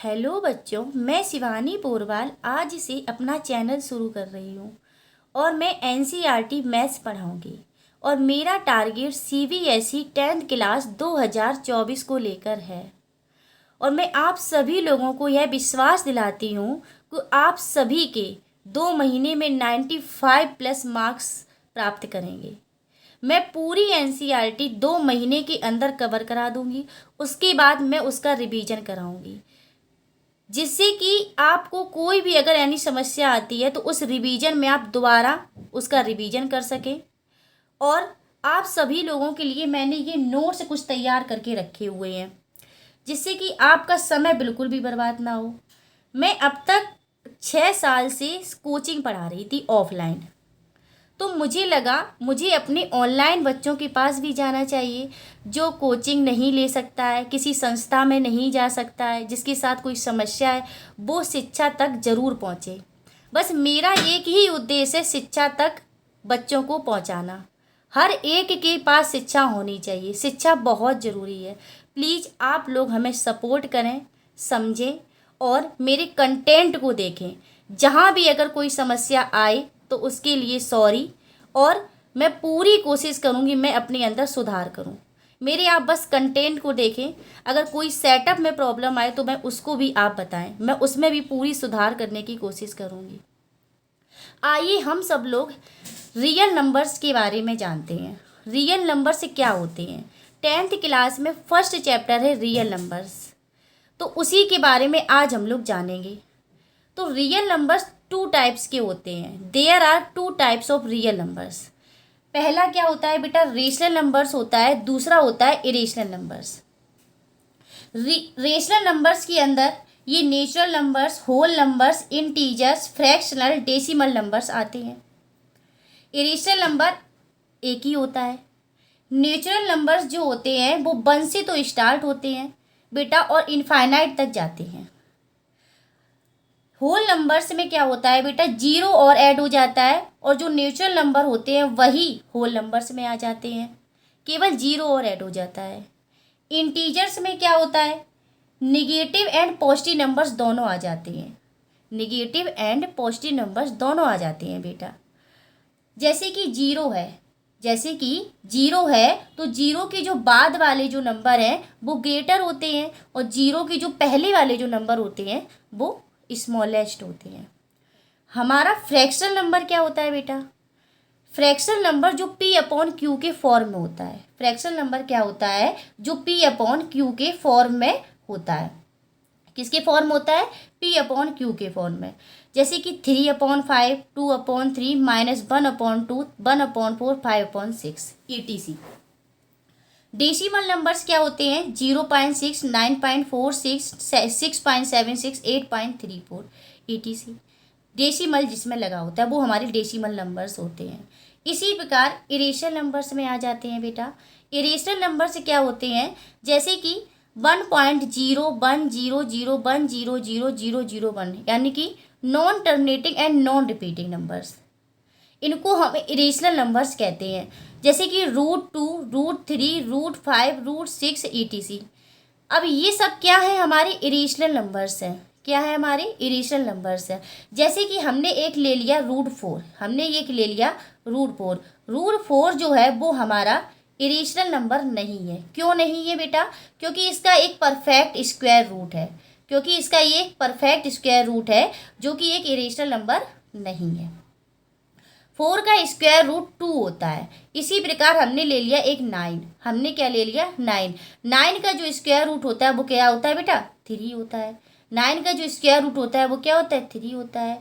Hello बच्चों, मैं शिवानी पोरवाल आज से अपना चैनल शुरू कर रही हूँ और मैं एनसीईआरटी मैथ्स पढ़ाऊँगी और मेरा टारगेट सीबीएसई 10th क्लास 2024 को लेकर है। और मैं आप सभी लोगों को यह विश्वास दिलाती हूँ कि आप सभी के 2 महीने में 95+ मार्क्स प्राप्त करेंगे। मैं पूरी एनसीईआरटी 2 महीने के अंदर कवर करा दूँगी। उसके बाद मैं उसका रिवीजन कराऊँगी, जिससे कि आपको कोई भी अगर ऐसी समस्या आती है तो उस रिवीजन में आप दोबारा उसका रिवीजन कर सकें। और आप सभी लोगों के लिए मैंने ये नोट्स कुछ तैयार करके रखे हुए हैं, जिससे कि आपका समय बिल्कुल भी बर्बाद ना हो। मैं अब तक 6 साल से कोचिंग पढ़ा रही थी ऑफलाइन, तो मुझे लगा मुझे अपने ऑनलाइन बच्चों के पास भी जाना चाहिए जो कोचिंग नहीं ले सकता है, किसी संस्था में नहीं जा सकता है, जिसके साथ कोई समस्या है, वो शिक्षा तक ज़रूर पहुँचे। बस मेरा एक ही उद्देश्य है, शिक्षा तक बच्चों को पहुँचाना। हर एक के पास शिक्षा होनी चाहिए, शिक्षा बहुत ज़रूरी है। प्लीज़ आप लोग हमें सपोर्ट करें, समझें और मेरे कंटेंट को देखें। जहाँ भी अगर कोई समस्या आए तो उसके लिए सॉरी, और मैं पूरी कोशिश करूँगी मैं अपने अंदर सुधार करूँ। मेरे आप बस कंटेंट को देखें। अगर कोई सेटअप में प्रॉब्लम आए तो मैं उसको भी आप बताएं, मैं उसमें भी पूरी सुधार करने की कोशिश करूँगी। आइए हम सब लोग रियल नंबर्स के बारे में जानते हैं। रियल नंबर्स क्या होते हैं? 10th क्लास में फर्स्ट चैप्टर है रियल नंबर्स, तो उसी के बारे में आज हम लोग जानेंगे। तो रियल नंबर्स 2 टाइप्स के होते हैं। There are 2 types of real numbers. पहला क्या होता है बेटा? रेशनल नंबर्स होता है, दूसरा होता है इरेशनल नंबर्स। रेशनल नंबर्स के अंदर ये natural numbers, whole numbers, integers, fractional, decimal numbers आते हैं। इरेशनल नंबर एक ही होता है। नेचुरल नंबर्स जो होते हैं वो 1 से तो स्टार्ट होते हैं बेटा और इनफाइनाइट तक जाते हैं। होल नंबर्स में क्या होता है बेटा? 0 और ऐड हो जाता है, और जो नेचुरल नंबर होते हैं वही होल नंबर्स में आ जाते हैं, केवल 0 और ऐड हो जाता है। इंटीजर्स में क्या होता है? निगेटिव एंड पॉजिटिव नंबर्स दोनों आ जाते हैं। निगेटिव एंड पॉजिटिव नंबर्स दोनों आ जाते हैं बेटा। जैसे कि 0 है तो 0 के जो बाद वाले जो नंबर हैं वो ग्रेटर होते हैं, और 0 के जो पहले वाले जो नंबर होते हैं वो स्मॉलेस्ट होते हैं। हमारा फ्रैक्शनल नंबर क्या होता है बेटा? फ्रैक्शनल नंबर जो P/Q के फॉर्म में होता है। फ्रैक्शनल नंबर क्या होता है? जो P/Q के फॉर्म में होता है। किसके फॉर्म होता है? P/Q के फॉर्म में। जैसे कि 3/5, 2/3, -1/2, 1/4, 5/6 etc। डेसिमल नंबर्स क्या होते हैं? 0.6, 9.46, 6.76, 8.34 etc। डेसिमल जिसमें लगा होता है वो हमारे डेसिमल नंबर्स होते हैं। इसी प्रकार इरेशनल नंबर्स में आ जाते हैं बेटा। इरेशनल नंबर्स क्या होते हैं? जैसे कि 1.0100100001, यानी कि non terminating and non repeating numbers, इनको हम इरेशनल नंबर्स कहते हैं। जैसे कि √2, √3, √5, √6 etc। अब ये सब क्या है? हमारे इरेशनल नंबर्स हैं। क्या है? हमारे इरेशनल नंबर्स हैं। जैसे कि हमने एक ले लिया √4, √4 जो है वो हमारा इरेशनल नंबर नहीं है। क्यों नहीं है बेटा? क्योंकि इसका एक परफेक्ट स्क्वायर रूट है, जो कि एक इरेशनल नंबर नहीं है। 4 का स्क्वायर रूट 2 होता है। इसी प्रकार हमने ले लिया एक 9। हमने क्या ले लिया? 9 का जो स्क्वायर रूट होता है वो क्या होता है बेटा? 3 होता है। 9 का जो स्क्वायर रूट होता है वो क्या होता है? 3 होता है।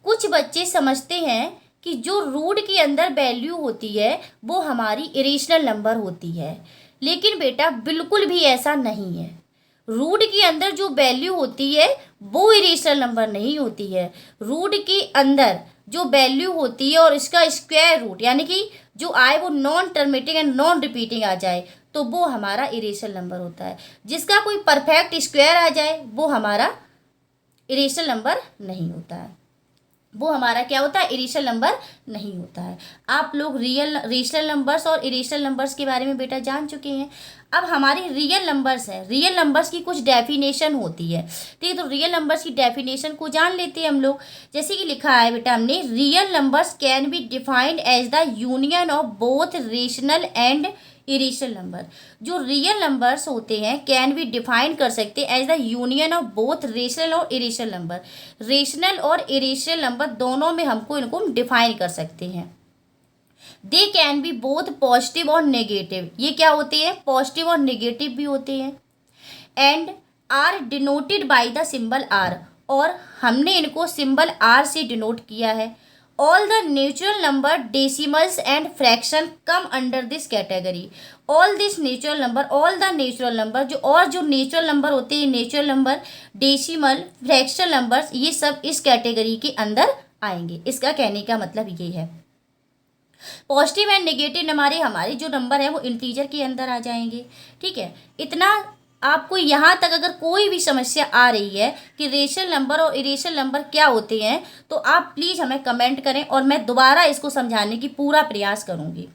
कुछ बच्चे समझते हैं कि जो रूट के अंदर वैल्यू होती है वो हमारी इरेशनल नंबर होती है, लेकिन बेटा बिल्कुल भी ऐसा नहीं है। रूट के अंदर जो वैल्यू होती है वो इरेशनल नंबर नहीं होती है। रूट के अंदर जो वैल्यू होती है और इसका स्क्वायर रूट यानी कि जो आए वो non terminating and non repeating आ जाए तो वो हमारा इरेशनल नंबर होता है। जिसका कोई परफेक्ट स्क्वायर आ जाए वो हमारा इरेशनल नंबर नहीं होता है। वो हमारा क्या होता है? इरेशनल नंबर नहीं होता है। आप लोग रेशनल नंबर्स और इरेशनल नंबर्स के बारे में बेटा जान चुके हैं। अब हमारे रियल नंबर्स हैं, रियल नंबर्स की कुछ डेफिनेशन होती है, ठीक है। तो रियल नंबर्स की डेफिनेशन को जान लेते हैं हम लोग। जैसे कि लिखा है बेटा हमने, real numbers can be defined as the union of both rational and irrational number. जो रियल नंबर्स होते हैं कैन बी डिफाइन कर सकते हैं as the union of both rational और इरेशनल नंबर। रेशनल और इरेशनल नंबर दोनों में हमको इनको डिफाइन कर सकते हैं। They can be both positive और नेगेटिव। ये क्या होते हैं, पॉजिटिव और नेगेटिव भी होते हैं। And are denoted by the symbol R, और हमने इनको सिंबल आर से डिनोट किया है। All the natural number decimals and fraction come under this category. All this natural number, all the natural number, जो नेचुरल नंबर होते हैं, natural number, decimal, fractional numbers, ये सब इस कैटेगरी के अंदर आएंगे। इसका कहने का मतलब ये है। पॉजिटिव एंड नेगेटिव हमारे जो नंबर है वो इंटीजर के अंदर आ जाएंगे, ठीक है। इतना आपको यहाँ तक अगर कोई भी समस्या आ रही है कि रेशनल नंबर और इरेशनल नंबर क्या होते हैं, तो आप प्लीज़ हमें कमेंट करें और मैं दोबारा इसको समझाने की पूरा प्रयास करूँगी।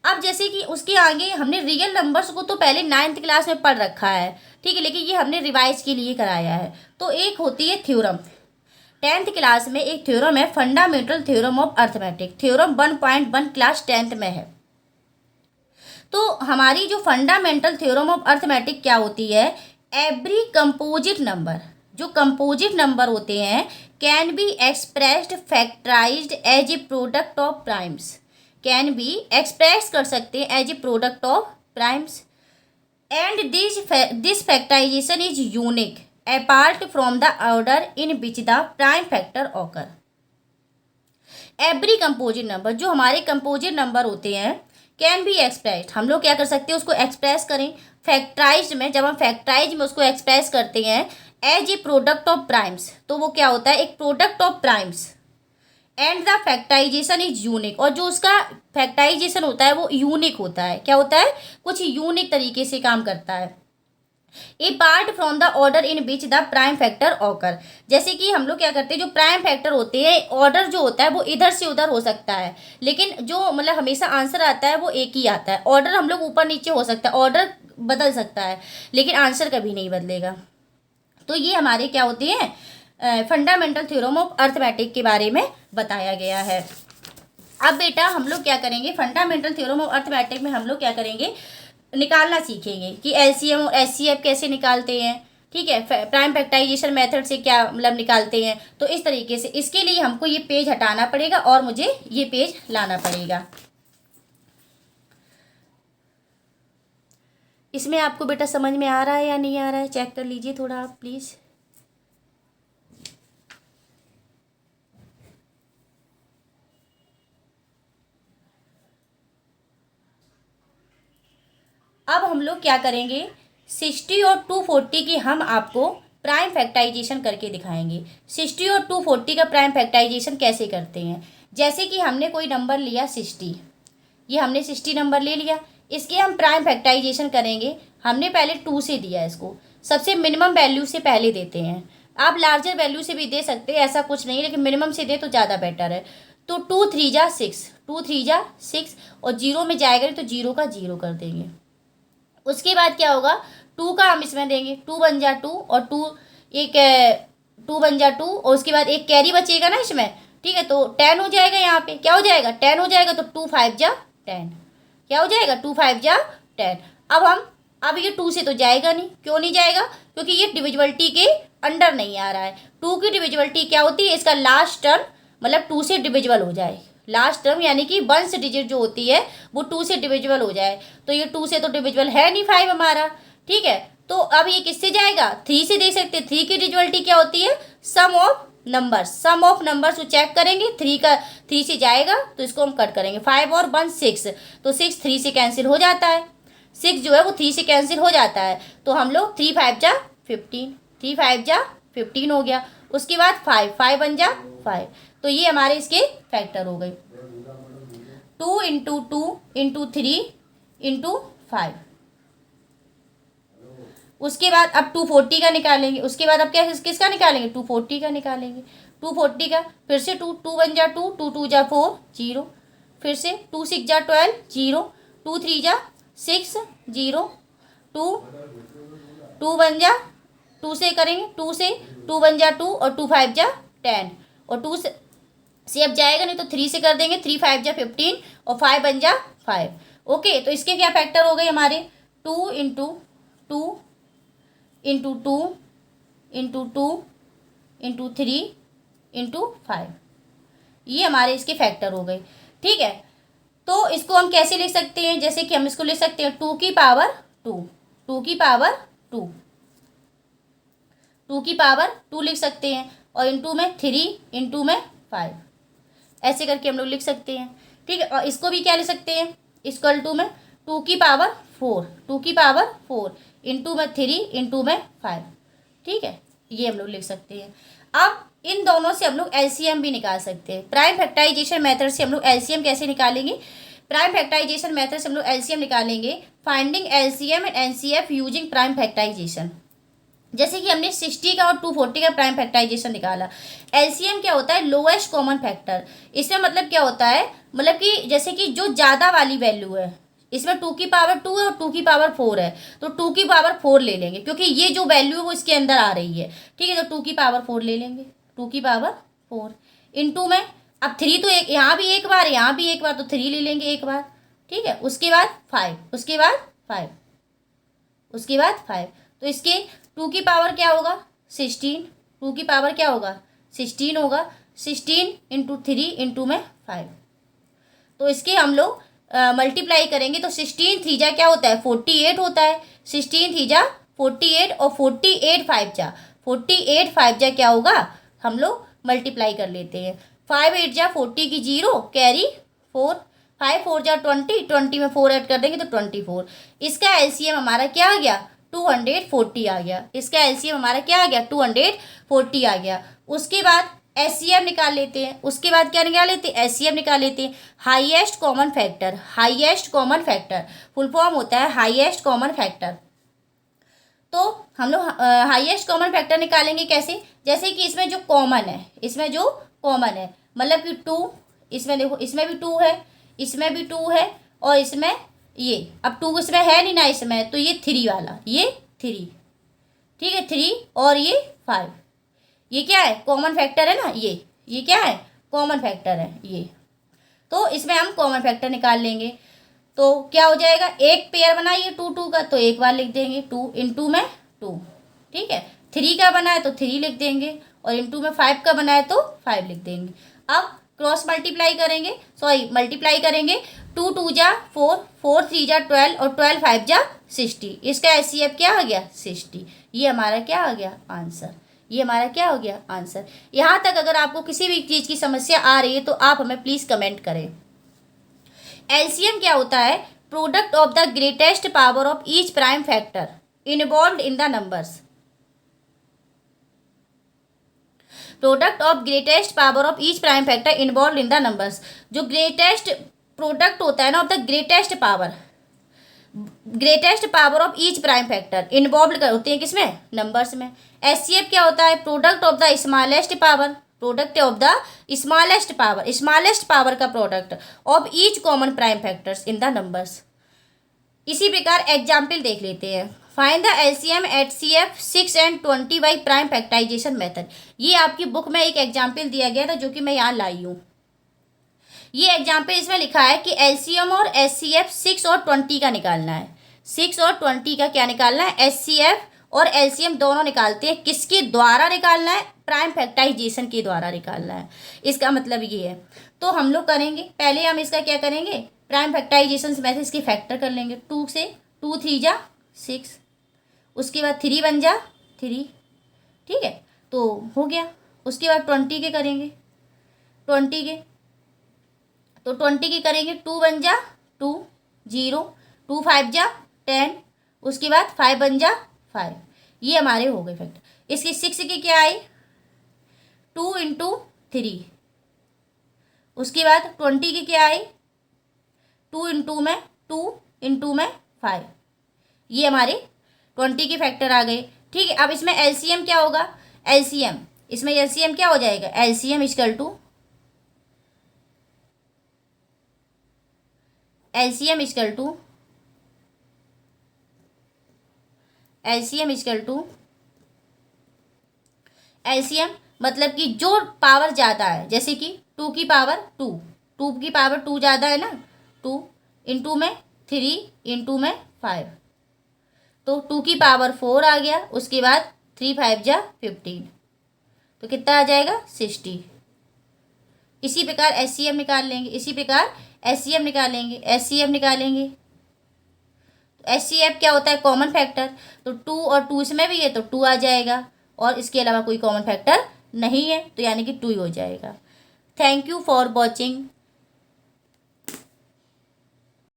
अब जैसे कि उसके आगे हमने रियल नंबर्स को तो पहले 9th क्लास में पढ़ रखा है, ठीक है, लेकिन ये हमने रिवाइज के लिए कराया है। तो एक होती है थ्योरम, 10th क्लास में एक थ्योरम है, fundamental theorem of arithmetic. Theorem 1.1 class 10th में है। तो हमारी जो फंडामेंटल थ्योरम ऑफ अर्थमेटिक क्या होती है, एवरी कंपोजिट नंबर, जो कंपोजिट नंबर होते हैं, can be expressed factorised as a product of primes. Can be express कर सकते हैं as a product of primes. And this factorisation is unique apart from the order in which the prime factor occur. Every composite number, जो हमारे composite number होते हैं, can be expressed, हम लोग क्या कर सकते हैं, उसको एक्सप्रेस करें फैक्टराइज्ड में। जब हम फैक्टराइज में उसको एक्सप्रेस करते हैं as a product of primes, तो वो क्या होता है, एक product of primes. And the factorisation is unique, और जो उसका फैक्टराइजेशन होता है वो यूनिक होता है। क्या होता है, कुछ यूनिक तरीके से काम करता है। Apart from the order in which the prime factor occur. जैसे कि हम लोग क्या करते हैं, जो प्राइम फैक्टर होते हैं, ऑर्डर जो होता है वो इधर से उधर हो सकता है, लेकिन जो मतलब हमेशा आंसर आता है वो एक ही आता है। ऑर्डर हम लोग ऊपर नीचे हो सकता है, ऑर्डर बदल सकता है, लेकिन आंसर कभी नहीं बदलेगा। तो ये हमारे क्या होते हैं, फंडामेंटल थ्योरम ऑफ अर्थमेटिक के बारे में बताया गया है। अब बेटा हम लोग क्या करेंगे, फंडामेंटल थ्योरम ऑफ अर्थमेटिक में हम लोग क्या करेंगे, निकालना सीखेंगे कि एलसीएम और एचसीएफ कैसे निकालते हैं, ठीक है, प्राइम फैक्टराइजेशन मेथड से क्या मतलब निकालते हैं। तो इस तरीके से इसके लिए हमको ये पेज हटाना पड़ेगा और मुझे ये पेज लाना पड़ेगा। इसमें आपको बेटा समझ में आ रहा है या नहीं आ रहा है, चेक कर लीजिए थोड़ा आप प्लीज़। अब हम लोग क्या करेंगे, 60 और 240 की हम आपको प्राइम फैक्टराइजेशन करके दिखाएंगे। 60 और 240 का प्राइम फैक्टराइजेशन कैसे करते हैं। जैसे कि हमने कोई नंबर लिया 60, ये हमने 60 नंबर ले लिया, इसके हम प्राइम फैक्टराइजेशन करेंगे। हमने पहले 2 से दिया, इसको सबसे मिनिमम वैल्यू से पहले देते हैं। आप लार्जर वैल्यू से भी दे सकते हैं, ऐसा कुछ नहीं, लेकिन मिनिमम से दे तो ज़्यादा बेटर है। तो 2 3 जा 6, 2 3 जा 6, और जीरो में जाएगा तो जीरो का जीरो कर देंगे। उसके बाद क्या होगा, 2 का हम इसमें देंगे, 2 बन जा 2, और 2 बन जा 2, और उसके बाद एक कैरी बचेगा ना इसमें, ठीक है, तो 10 हो जाएगा। यहाँ पे क्या हो जाएगा, 10 हो जाएगा। तो 2 5 जा 10, क्या हो जाएगा, 2 5 जा 10। अब ये 2 से तो जाएगा नहीं, क्यों नहीं जाएगा, क्योंकि ये डिविजिबिलिटी के अंडर नहीं आ रहा है। 2 की डिविजिबिलिटी क्या होती है, इसका लास्ट टर्म मतलब 2 से डिविजिबल हो जाए, लास्ट टर्म यानी कि 1 डिजिट जो होती है वो 2 से डिविजिबल हो जाए। तो ये 2 से तो डिविजिबल है नहीं 5 हमारा, ठीक है। तो अब ये किससे जाएगा, 3 से दे सकते हैं। 3 की डिविजिबिलिटी क्या होती है, sum of numbers, sum of numbers को चेक करेंगे। 3 से जाएगा तो इसको हम कट करेंगे, 5 और 1 6, तो 6 3 से कैंसिल हो जाता है, 6 जो है वो 3 से कैंसिल हो जाता है। तो हम लोग 3 5 जा 15, 3 5 जा 15 हो गया। उसके बाद 5 बन जा 5, तो ये हमारे इसके फैक्टर हो गए, 2 इंटू 2 इंटू 3 इंटू 5। उसके बाद अब 240 का निकालेंगे। उसके बाद अब क्या किसका निकालेंगे, 240 का निकालेंगे। 240 का फिर से 2 बन जा 2, 2 2 जा 4 0, फिर से 2 6 जा 12 0, 2 3 जा 6 0, टू, टू बन जा, टू से करेंगे, टू से, टू बन जा टू, और टू फाइव जा 10, और टू से अब जाएगा नहीं तो थ्री से कर देंगे, थ्री फाइव जा 15, और फाइव बन जा 5। ओके, तो इसके क्या फैक्टर हो गए हमारे, two into two into two into two into three into 5, ये हमारे इसके फैक्टर हो गए। ठीक है, तो इसको हम कैसे लिख सकते हैं, जैसे कि हम इसको लिख सकते हैं टू की पावर टू, टू की पावर टू, टू की पावर टू लिख सकते हैं, और इंटू में थ्री, इंटू में 5, ऐसे करके हम लोग लिख सकते हैं। ठीक है, और इसको भी क्या लिख सकते हैं, इक्वल टू में टू की पावर फोर, टू की पावर फोर, इंटू में थ्री, इंटू में 5। ठीक है, ये हम लोग लिख सकते हैं। अब इन दोनों से हम लोग एलसीएम भी निकाल सकते हैं। प्राइम फैक्टराइजेशन मेथड से हम लोग एलसीएम कैसे निकालेंगे, प्राइम फैक्टराइजेशन मेथड से हम लोग एलसीएम निकालेंगे, finding LCM and HCF using prime factorisation. जैसे कि हमने 60 का और 240 का प्राइम फैक्टराइजेशन निकाला। एलसीएम क्या होता है, लोएस्ट कॉमन फैक्टर। इसमें मतलब क्या होता है, मतलब कि जैसे कि जो ज़्यादा वाली वैल्यू है, इसमें टू की पावर टू है और टू की पावर फोर है, तो टू की पावर फोर ले लेंगे, क्योंकि ये जो वैल्यू है वो इसके अंदर आ रही है। ठीक है, तो टू की पावर फोर ले लेंगे, टू की पावर फोर इंटू में, अब थ्री तो एक यहाँ भी एक बार, यहाँ भी एक बार, तो थ्री ले लेंगे एक बार। ठीक है, उसके बाद फाइव, उसके बाद फाइव, उसके बाद फाइव, तो इसके टू की पावर क्या होगा 16, टू की पावर क्या होगा 16 होगा, 16 इंटू थ्री इंटू में 5, तो इसके हम लोग मल्टीप्लाई करेंगे तो 16 थ्री जा क्या होता है 48 होता है, 16 थ्री जा 48, और 48 फाइव जा 48 फाइव जा क्या होगा, हम लोग मल्टीप्लाई कर लेते हैं। 5 8 जा 40 की जीरो, कैरी 4, 5 4 जा 20, 20 में 4 ऐड कर देंगे तो 24। इसका एलसीएम हमारा क्या आ गया 240 आ गया, इसका एलसीएम हमारा क्या आ गया 240 आ गया। उसके बाद एचसीएफ निकाल लेते हैं, उसके बाद क्या निकाल लेते हैं एचसीएफ निकाल लेते हैं, highest common factor, highest common factor full form होता है हाईएस्ट कॉमन फैक्टर। तो हम लोग हाईएस्ट कॉमन फैक्टर निकालेंगे कैसे, जैसे कि इसमें जो कॉमन है, इसमें जो कॉमन है मतलब कि टू, इसमें देखो इसमें भी टू है, इसमें भी टू है, और इसमें ये अब टू इसमें है नहीं ना इसमें, तो ये थ्री वाला, ये थ्री, ठीक है थ्री, और ये 5, ये क्या है कॉमन फैक्टर है ना, ये क्या है कॉमन फैक्टर है ये, तो इसमें हम कॉमन फैक्टर निकाल लेंगे। तो क्या हो जाएगा, एक पेयर बना ये टू टू का, तो एक बार लिख देंगे टू, इंटू में टू, ठीक है, थ्री का बना है तो थ्री लिख देंगे, और इंटू में 5 का बना है तो 5 लिख देंगे। अब क्रॉस मल्टीप्लाई करेंगे, सॉरी मल्टीप्लाई करेंगे, टू टू जा 4, 4 3 जा 12, और 12 5 जा 60, इसका एचसीएफ क्या आ गया 60। ये हमारा क्या आ गया आंसर, ये हमारा क्या हो गया आंसर। यहाँ तक अगर आपको किसी भी चीज़ की समस्या आ रही है तो आप हमें प्लीज़ कमेंट करें। एलसीएम क्या होता है, product of the greatest power of each prime factor involve in the numbers, product of greatest power of each prime factor involve in the numbers. जो ग्रेटेस्ट प्रोडक्ट होता है ना of the greatest power, greatest power of each prime factor involve होते हैं किसमें numbers में। HCF क्या होता है, product of the smallest power, product of the smallest power, smallest power का product of each common prime factors in the numbers. इसी प्रकार एग्जाम्पल देख लेते हैं। Find the LCM HCF 6 and 20 by prime factorisation method. ये आपकी book में एक एग्जाम्पल दिया गया था जो कि मैं यहाँ लाई हूँ। ये एग्जाम्पल इसमें लिखा है कि एलसीएम और एचसीएफ 6 और 20 का निकालना है, 6 और 20 का क्या निकालना है, एचसीएफ और एलसीएम दोनों निकालते हैं, किसके द्वारा निकालना है, प्राइम फैक्टराइजेशन के द्वारा निकालना है। इसका मतलब ये है। तो हम लोग करेंगे, पहले हम इसका क्या करेंगे, प्राइम फैक्टराइजेशन से इसके फैक्टर कर लेंगे, 2 से 2 3 जा 6, उसके बाद 3 बन जा 3, ठीक है तो हो गया। उसके बाद 20 के करेंगे, 20 के तो 20 के करेंगे, 2 बन जा 2 0, 2 5 जा 10, उसके बाद 5 बन जा 5, ये हमारे हो गए फैक्टर। इसके 6 के क्या आए 2 इंटू 3, उसके बाद 20 के क्या आए 2 इंटू में 2 इंटू में 5, ये हमारे 20 के फैक्टर आ गए। ठीक है, अब इसमें एलसीएम क्या होगा, एलसीएम इसमें एलसीएम क्या हो जाएगा, LCM equal to LCM equal to LCM equal to LCM मतलब कि जो पावर ज़्यादा है, जैसे कि 2 की पावर 2, 2 की पावर 2 ज़्यादा है ना, 2 इंटू में 3 इंटू में 5, तो 2 की पावर 4 आ गया, उसके बाद 3 5 जा 15, तो कितना आ जाएगा 60। इसी प्रकार एचसीएफ निकाल लेंगे, इसी प्रकार एचसीएफ निकालेंगे, एचसीएफ निकालेंगे। तो एचसीएफ क्या होता है, कॉमन फैक्टर, तो 2 और 2 इसमें भी है तो 2 आ जाएगा, और इसके अलावा कोई कॉमन फैक्टर नहीं है, तो यानी कि 2 ही हो जाएगा। Thank you for watching.